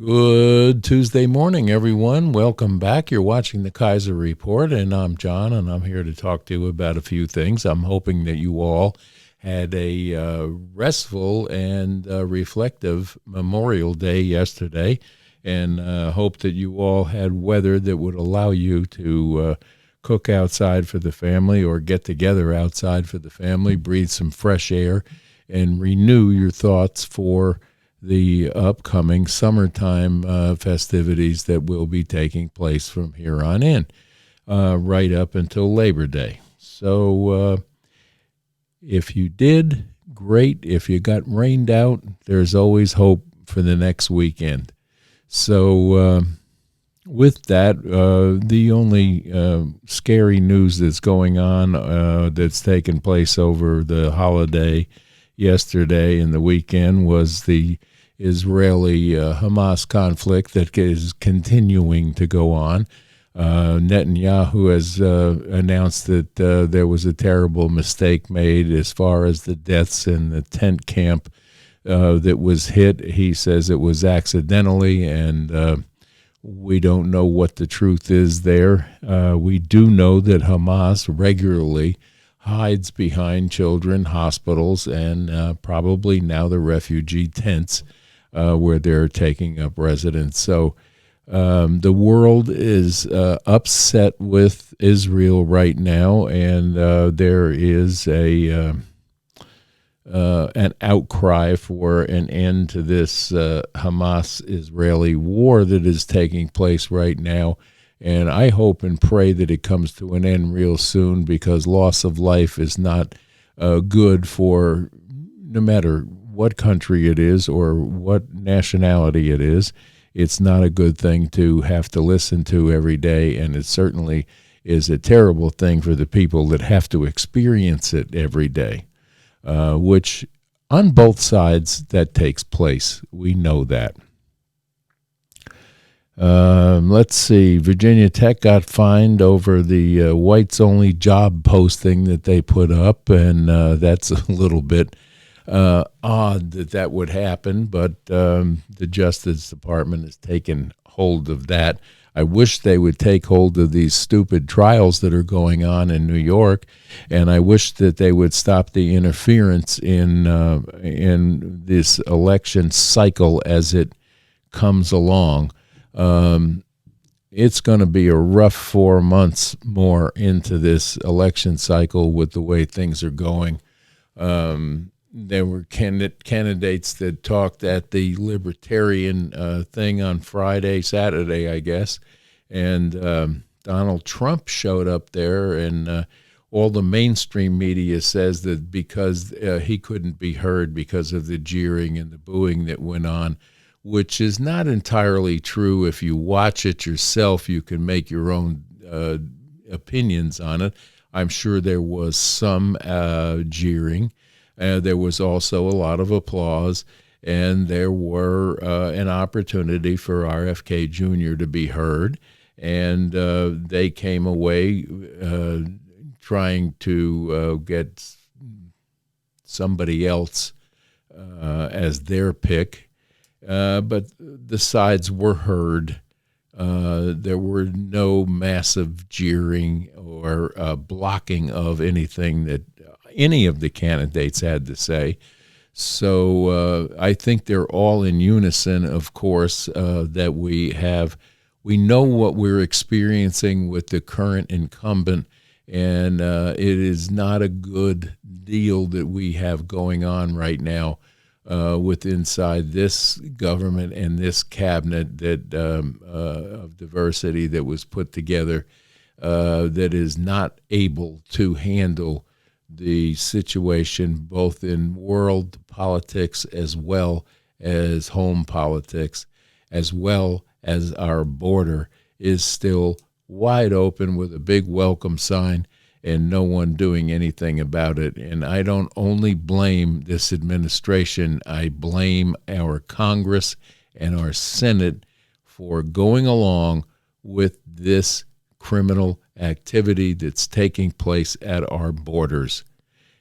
Good Tuesday morning, everyone. Welcome back. You're watching the Kaiser Report, and I'm John, and I'm here to talk to you about a few things. I'm hoping that you all had a restful and reflective Memorial Day yesterday, and hope that you all had weather that would allow you to cook outside for the family or get together outside for the family, breathe some fresh air, and renew your thoughts for the upcoming summertime festivities that will be taking place from here on in, right up until Labor Day. So if you did, great. If you got rained out, there's always hope for the next weekend. So with that, the only scary news that's going on that's taken place over the holiday yesterday and the weekend was the Israeli-Hamas conflict that is continuing to go on. Netanyahu has announced that there was a terrible mistake made as far as the deaths in the tent camp that was hit. He says it was accidentally, and we don't know what the truth is there. We do know that Hamas regularly hides behind children, hospitals, and probably now the refugee tents where they're taking up residence. So the world is upset with Israel right now, and there is an outcry for an end to this Hamas-Israeli war that is taking place right now. And I hope and pray that it comes to an end real soon, because loss of life is not good for no matter what country it is or what nationality it is. It's not a good thing to have to listen to every day, and it certainly is a terrible thing for the people that have to experience it every day, which on both sides that takes place. We know that. Let's see. Virginia Tech got fined over the whites-only job posting that they put up, and that's a little bit odd that would happen, but the Justice Department has taken hold of that. I wish they would take hold of these stupid trials that are going on in New York, and I wish that they would stop the interference in this election cycle as it comes along. It's going to be a rough 4 months more into this election cycle with the way things are going. There were candidates that talked at the Libertarian thing on Saturday, I guess, and Donald Trump showed up there, and all the mainstream media says that because he couldn't be heard because of the jeering and the booing that went on, which is not entirely true. If you watch it yourself, you can make your own opinions on it. I'm sure there was some jeering. There was also a lot of applause, and there were an opportunity for RFK Jr. to be heard, and they came away trying to get somebody else as their pick. But the sides were heard. There were no massive jeering or blocking of anything that any of the candidates had to say. So I think they're all in unison, of course, that we know what we're experiencing with the current incumbent, and it is not a good deal that we have going on right now with inside this government and this cabinet that of diversity that was put together that is not able to handle the situation both in world politics as well as home politics, as well as our border is still wide open with a big welcome sign and no one doing anything about it. And I don't only blame this administration, I blame our Congress and our Senate for going along with this criminal activity that's taking place at our borders.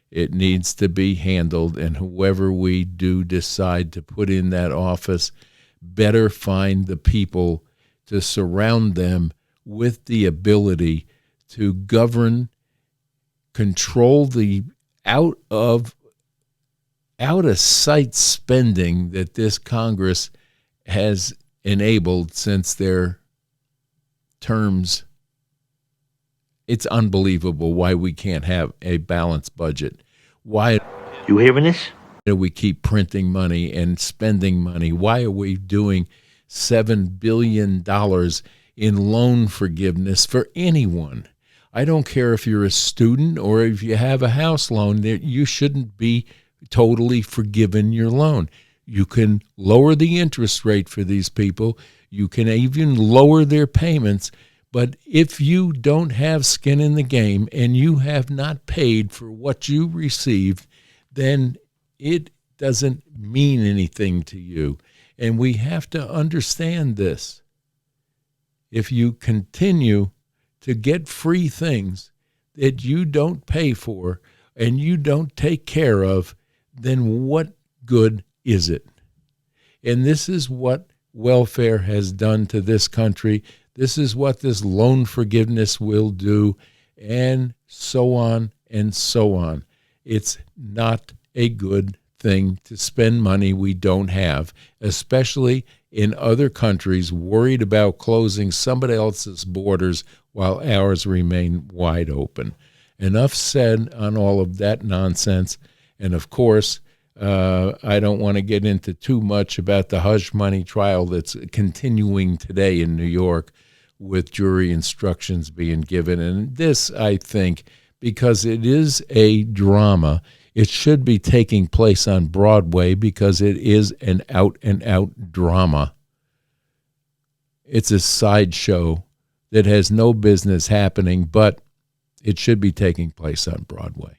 It needs to be handled, and whoever we do decide to put in that office better find the people to surround them with the ability to govern, control the out of sight spending that this Congress has enabled since their terms. It's unbelievable why we can't have a balanced budget. Why You hearing this? do we keep printing money and spending money? Why are we doing $7 billion in loan forgiveness for anyone? I don't care if you're a student or if you have a house loan, you shouldn't be totally forgiven your loan. You can lower the interest rate for these people. You can even lower their payments. But if you don't have skin in the game and you have not paid for what you received, then it doesn't mean anything to you. And we have to understand this. If you continue to get free things that you don't pay for and you don't take care of, then what good is it? And this is what welfare has done to this country. This is what this loan forgiveness will do, and so on and so on. It's not a good thing to spend money we don't have, especially in other countries worried about closing somebody else's borders while ours remain wide open. Enough said on all of that nonsense. And of course, I don't want to get into too much about the hush money trial that's continuing today in New York with jury instructions being given. And this, I think, because it is a drama, it should be taking place on Broadway because it is an out-and-out drama. It's a sideshow that has no business happening, but it should be taking place on Broadway.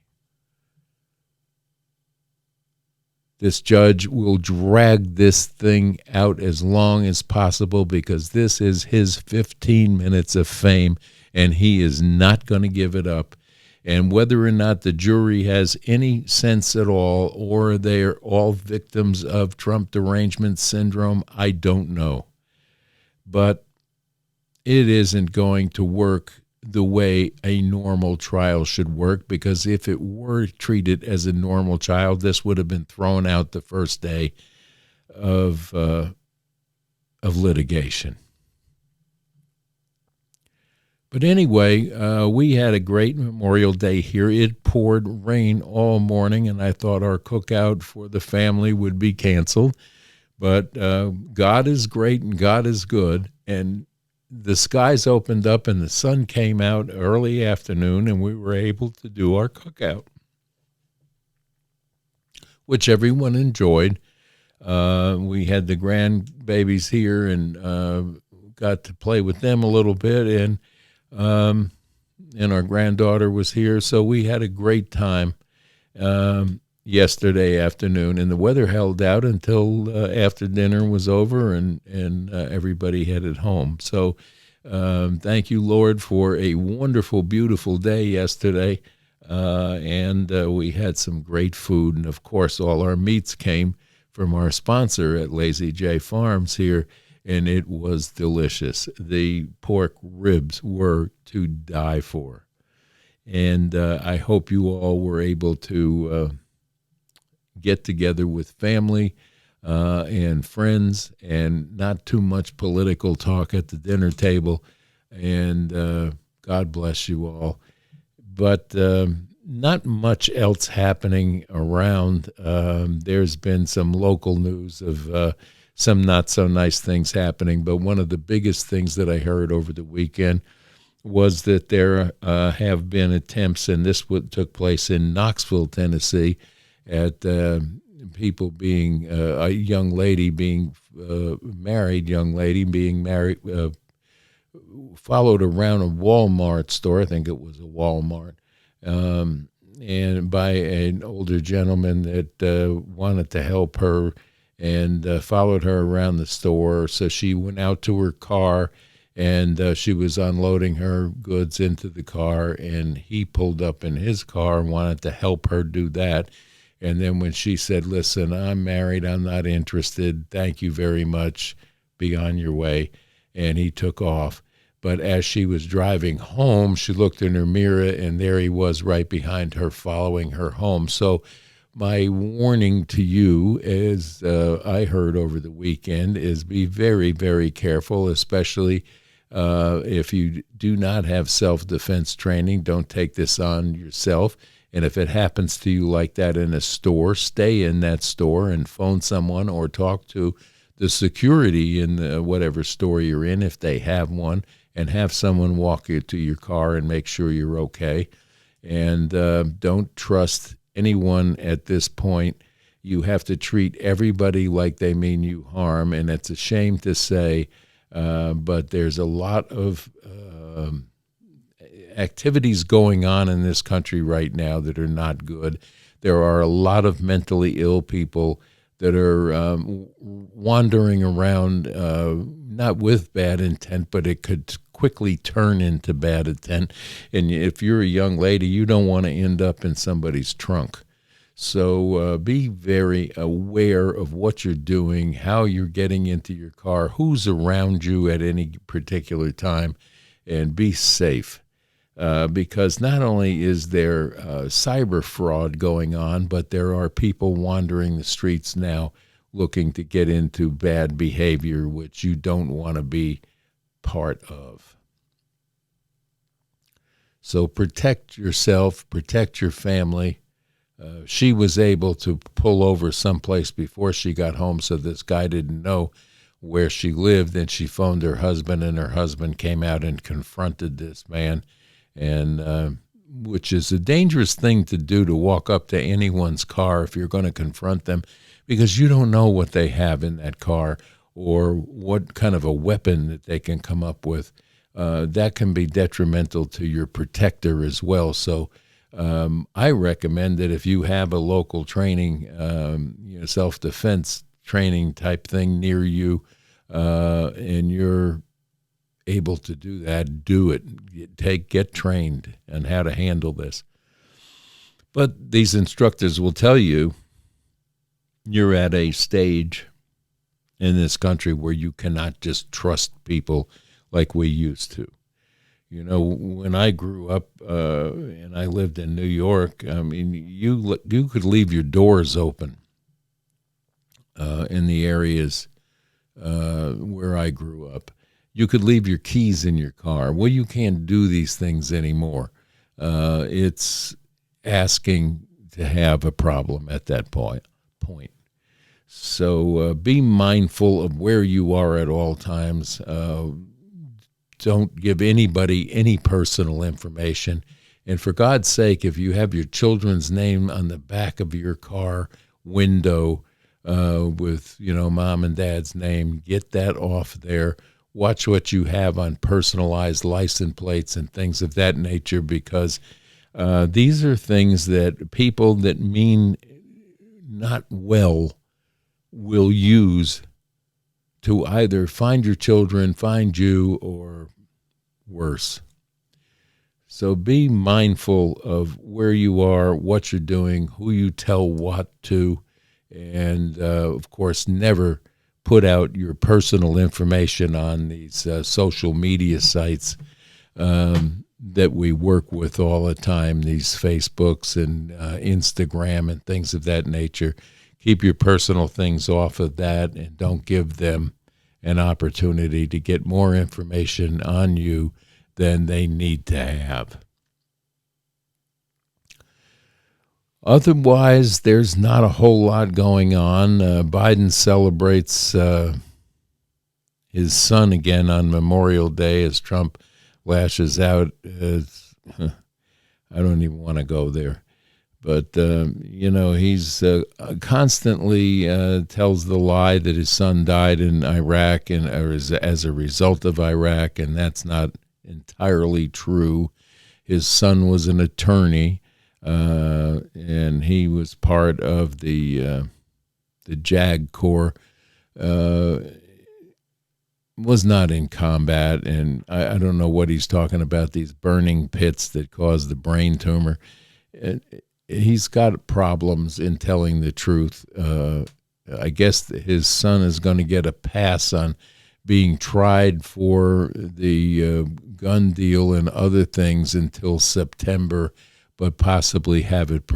This judge will drag this thing out as long as possible because this is his 15 minutes of fame, and he is not going to give it up. And whether or not the jury has any sense at all, or they're all victims of Trump derangement syndrome, I don't know. But it isn't going to work the way a normal trial should work, because if it were treated as a normal trial, this would have been thrown out the first day of litigation. But anyway, we had a great Memorial Day here. It poured rain all morning, and I thought our cookout for the family would be canceled. But God is great and God is good, and the skies opened up and the sun came out early afternoon, and we were able to do our cookout, which everyone enjoyed. We had the grandbabies here and got to play with them a little bit, and our granddaughter was here, so we had a great time yesterday afternoon, and the weather held out until after dinner was over and everybody headed home. So thank you, Lord, for a wonderful, beautiful day yesterday, and we had some great food, and of course all our meats came from our sponsor at Lazy J Farms here, and it was delicious. The pork ribs were to die for, and I hope you all were able to get together with family and friends, and not too much political talk at the dinner table. And God bless you all. But not much else happening around. There's been some local news of some not so nice things happening. But one of the biggest things that I heard over the weekend was that there have been attempts, and this took place in Knoxville, Tennessee, at people being a young lady being married, followed around a Walmart store. I think it was a Walmart, and by an older gentleman that wanted to help her, and followed her around the store. So she went out to her car, and she was unloading her goods into the car, and he pulled up in his car and wanted to help her do that. And then when she said, listen, I'm married, I'm not interested, thank you very much, be on your way, and he took off. But as she was driving home, she looked in her mirror, and there he was right behind her, following her home. So my warning to you, as I heard over the weekend, is be very, very careful, especially if you do not have self-defense training. Don't take this on yourself. And if it happens to you like that in a store, stay in that store and phone someone or talk to the security in whatever store you're in, if they have one, and have someone walk you to your car and make sure you're okay. And don't trust anyone at this point. You have to treat everybody like they mean you harm, and it's a shame to say, but there's a lot of activities going on in this country right now that are not good. There are a lot of mentally ill people that are wandering around, not with bad intent, but it could quickly turn into bad intent. And if you're a young lady, you don't want to end up in somebody's trunk. So be very aware of what you're doing, how you're getting into your car, who's around you at any particular time, and be safe. Because not only is there cyber fraud going on, but there are people wandering the streets now looking to get into bad behavior, which you don't want to be part of. So protect yourself, protect your family. She was able to pull over someplace before she got home, so this guy didn't know where she lived, and she phoned her husband, and her husband came out and confronted this man. And which is a dangerous thing to do, to walk up to anyone's car if you're going to confront them, because you don't know what they have in that car or what kind of a weapon that they can come up with. That can be detrimental to your protector as well. So I recommend that if you have a local training, self-defense training type thing near you, and you're able to do that, do it. Get trained on how to handle this. But these instructors will tell you you're at a stage in this country where you cannot just trust people like we used to. You know, when I grew up and I lived in New York, I mean, you could leave your doors open in the areas where I grew up. You could leave your keys in your car. Well, you can't do these things anymore. It's asking to have a problem at that point. So be mindful of where you are at all times. Don't give anybody any personal information. And for God's sake, if you have your children's name on the back of your car window with, mom and dad's name, get that off there. Watch what you have on personalized license plates and things of that nature, because these are things that people that mean not well will use to either find your children, find you, or worse. So be mindful of where you are, what you're doing, who you tell what to, and, of course, never put out your personal information on these social media sites that we work with all the time, these Facebooks and Instagram and things of that nature. Keep your personal things off of that, and don't give them an opportunity to get more information on you than they need to have. Otherwise, there's not a whole lot going on. Biden celebrates his son again on Memorial Day as Trump lashes out. I don't even want to go there. But, he's constantly tells the lie that his son died in Iraq and as a result of Iraq, and that's not entirely true. His son was an attorney. And he was part of the JAG Corps, was not in combat, and I don't know what he's talking about, these burning pits that cause the brain tumor. he's got problems in telling the truth. I guess his son is going to get a pass on being tried for the gun deal and other things until September, but possibly have it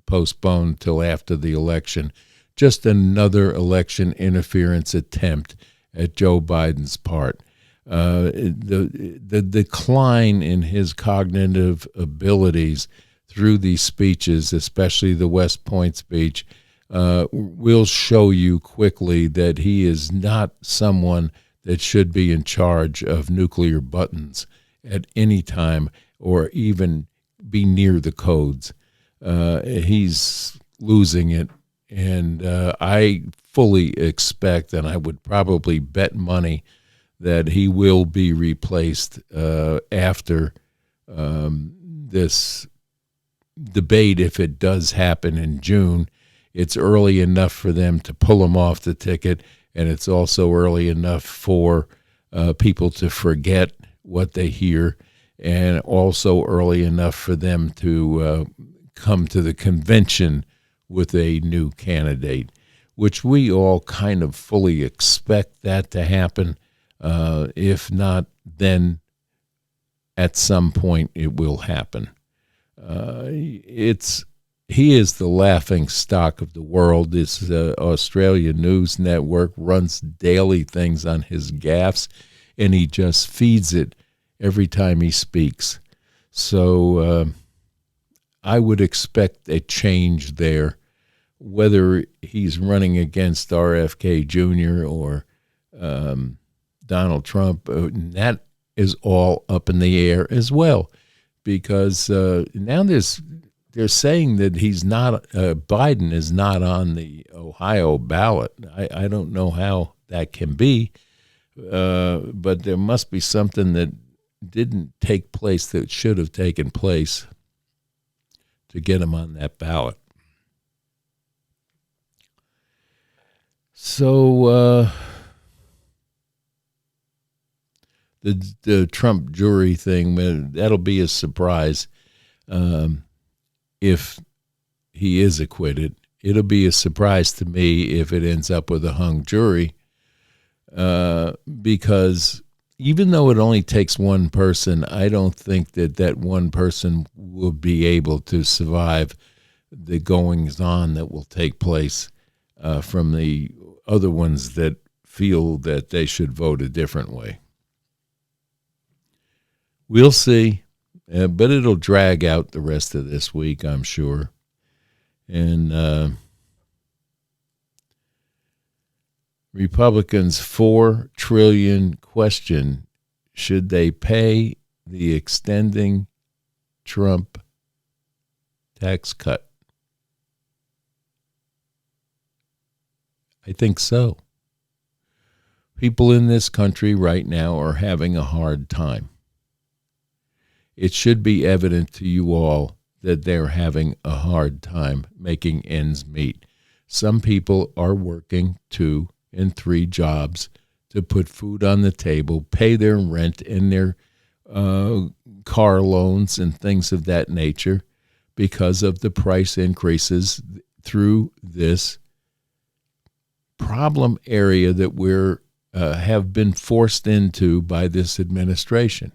postponed till after the election. Just another election interference attempt at Joe Biden's part. The decline in his cognitive abilities through these speeches, especially the West Point speech, will show you quickly that he is not someone that should be in charge of nuclear buttons at any time or even be near the codes. He's losing it, and I fully expect, and I would probably bet money that he will be replaced after this debate, if it does happen in June. It's early enough for them to pull him off the ticket, and it's also early enough for people to forget what they hear, and also early enough for them to come to the convention with a new candidate, which we all kind of fully expect that to happen. If not, then at some point it will happen. He is the laughing stock of the world. This Australia News Network runs daily things on his gaffes, and he just feeds it every time he speaks. So I would expect a change there, whether he's running against RFK Jr. or Donald Trump. That is all up in the air as well, because now they're saying that he's not, Biden is not on the Ohio ballot. I don't know how that can be, but there must be something that didn't take place that should have taken place to get him on that ballot. So the Trump jury thing, that'll be a surprise. If he is acquitted, it'll be a surprise to me if it ends up with a hung jury, because even though it only takes one person, I don't think that one person will be able to survive the goings-on that will take place from the other ones that feel that they should vote a different way. We'll see. But it'll drag out the rest of this week, I'm sure. And Republicans' $4 trillion question: should they pay the extending Trump tax cut? I think so. People in this country right now are having a hard time. It should be evident to you all that they're having a hard time making ends meet. Some people are working 2 and 3 jobs to put food on the table, pay their rent and their car loans and things of that nature because of the price increases through this problem area that we're have been forced into by this administration.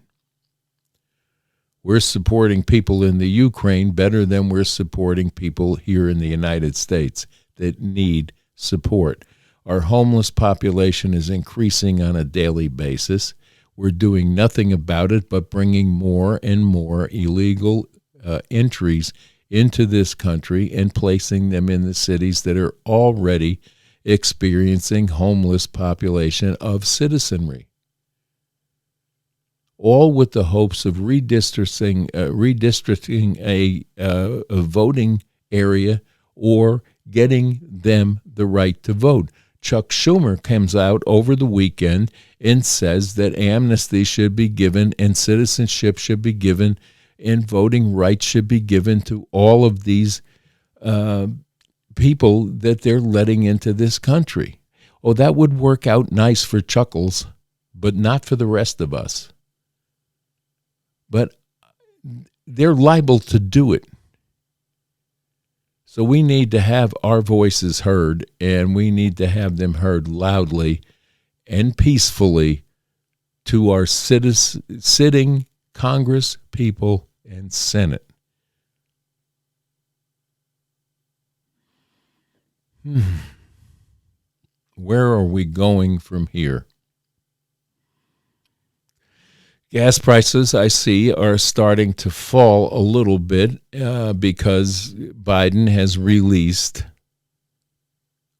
We're supporting people in the Ukraine better than we're supporting people here in the United States that need support. Our homeless population is increasing on a daily basis. We're doing nothing about it but bringing more and more illegal entries into this country and placing them in the cities that are already experiencing homeless population of citizenry. All with the hopes of redistricting a voting area or getting them the right to vote. Chuck Schumer comes out over the weekend and says that amnesty should be given and citizenship should be given and voting rights should be given to all of these people that they're letting into this country. Oh, that would work out nice for Chuckles, but not for the rest of us. But they're liable to do it. So we need to have our voices heard, and we need to have them heard loudly and peacefully to our sitting Congress, people, and Senate. Where are we going from here? Gas prices, I see, are starting to fall a little bit because Biden has released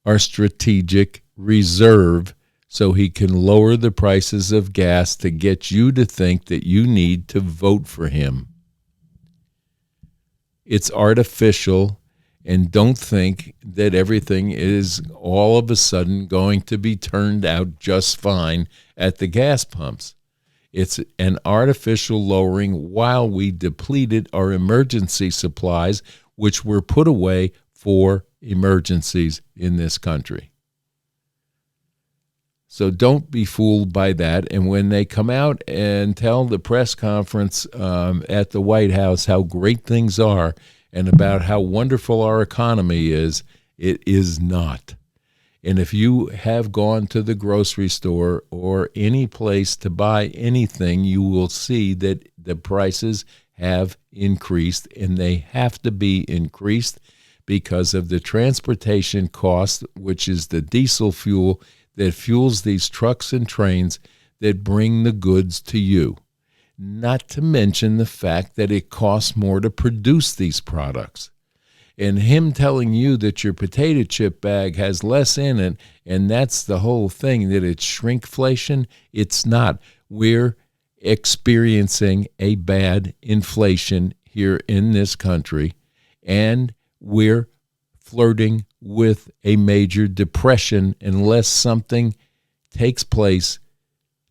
our strategic reserve so he can lower the prices of gas to get you to think that you need to vote for him. It's artificial, and don't think that everything is all of a sudden going to be turned out just fine at the gas pumps. It's an artificial lowering while we depleted our emergency supplies, which were put away for emergencies in this country. So don't be fooled by that. And when they come out and tell the press conference at the White House how great things are and about how wonderful our economy is, it is not. And if you have gone to the grocery store or any place to buy anything, you will see that the prices have increased, and they have to be increased because of the transportation cost, which is the diesel fuel that fuels these trucks and trains that bring the goods to you. Not to mention the fact that it costs more to produce these products. And him telling you that your potato chip bag has less in it, and that's the whole thing, that it's shrinkflation, it's not. We're experiencing a bad inflation here in this country, and we're flirting with a major depression unless something takes place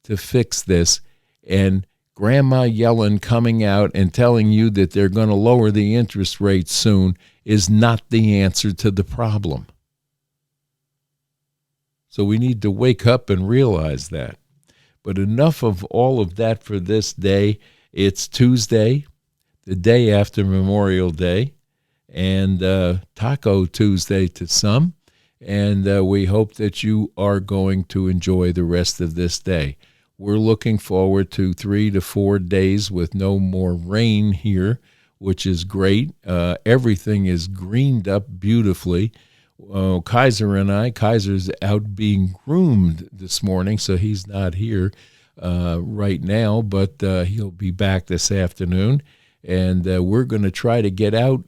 to fix this. And Grandma Yellen coming out and telling you that they're going to lower the interest rate soon is not the answer to the problem. So we need to wake up and realize that. But enough of all of that for this day. It's Tuesday, the day after Memorial Day, and Taco Tuesday to some. And we hope that you are going to enjoy the rest of this day. We're looking forward to 3 to 4 days with no more rain here, which is great. Everything is greened up beautifully. Kaiser's out being groomed this morning, so he's not here right now, but he'll be back this afternoon. And we're going to try to get out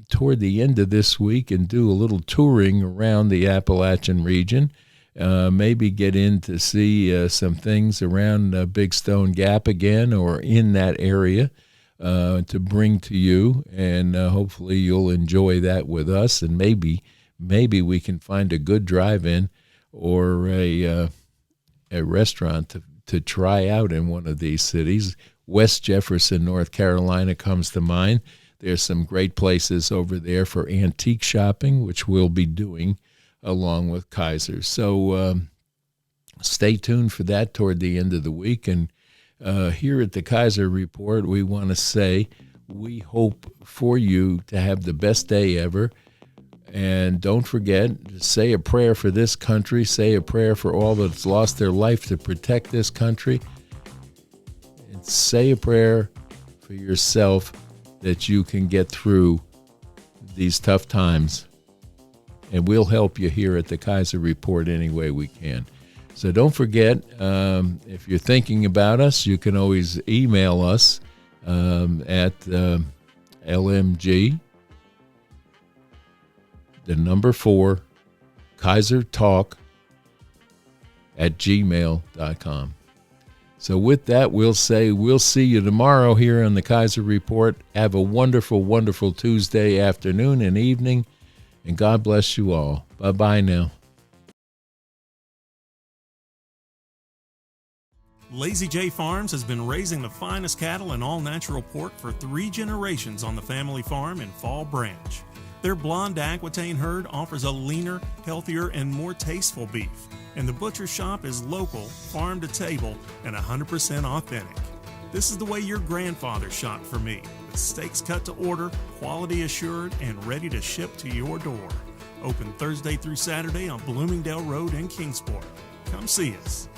toward the end of this week and do a little touring around the Appalachian region. Maybe get in to see some things around Big Stone Gap again or in that area to bring to you, and hopefully you'll enjoy that with us, and maybe we can find a good drive-in or a restaurant to try out in one of these cities. West Jefferson, North Carolina comes to mind. There's some great places over there for antique shopping, which we'll be doing along with Kaiser. So stay tuned for that toward the end of the week. And here at the Kaiser Report, we want to say we hope for you to have the best day ever. And don't forget to say a prayer for this country, say a prayer for all that's lost their life to protect this country, and say a prayer for yourself that you can get through these tough times. And we'll help you here at the Kaiser Report any way we can. So don't forget, if you're thinking about us, you can always email us at LMG, the number 4, KaiserTalk @gmail.com. So with that, we'll say we'll see you tomorrow here on the Kaiser Report. Have a wonderful, wonderful Tuesday afternoon and evening. And God bless you all. Bye-bye now. Lazy J Farms has been raising the finest cattle and all-natural pork for 3 generations on the family farm in Fall Branch. Their blonde Aquitaine herd offers a leaner, healthier, and more tasteful beef. And the butcher shop is local, farm to table, and 100% authentic. This is the way your grandfather shopped for me, with steaks cut to order, quality assured, and ready to ship to your door. Open Thursday through Saturday on Bloomingdale Road in Kingsport. Come see us.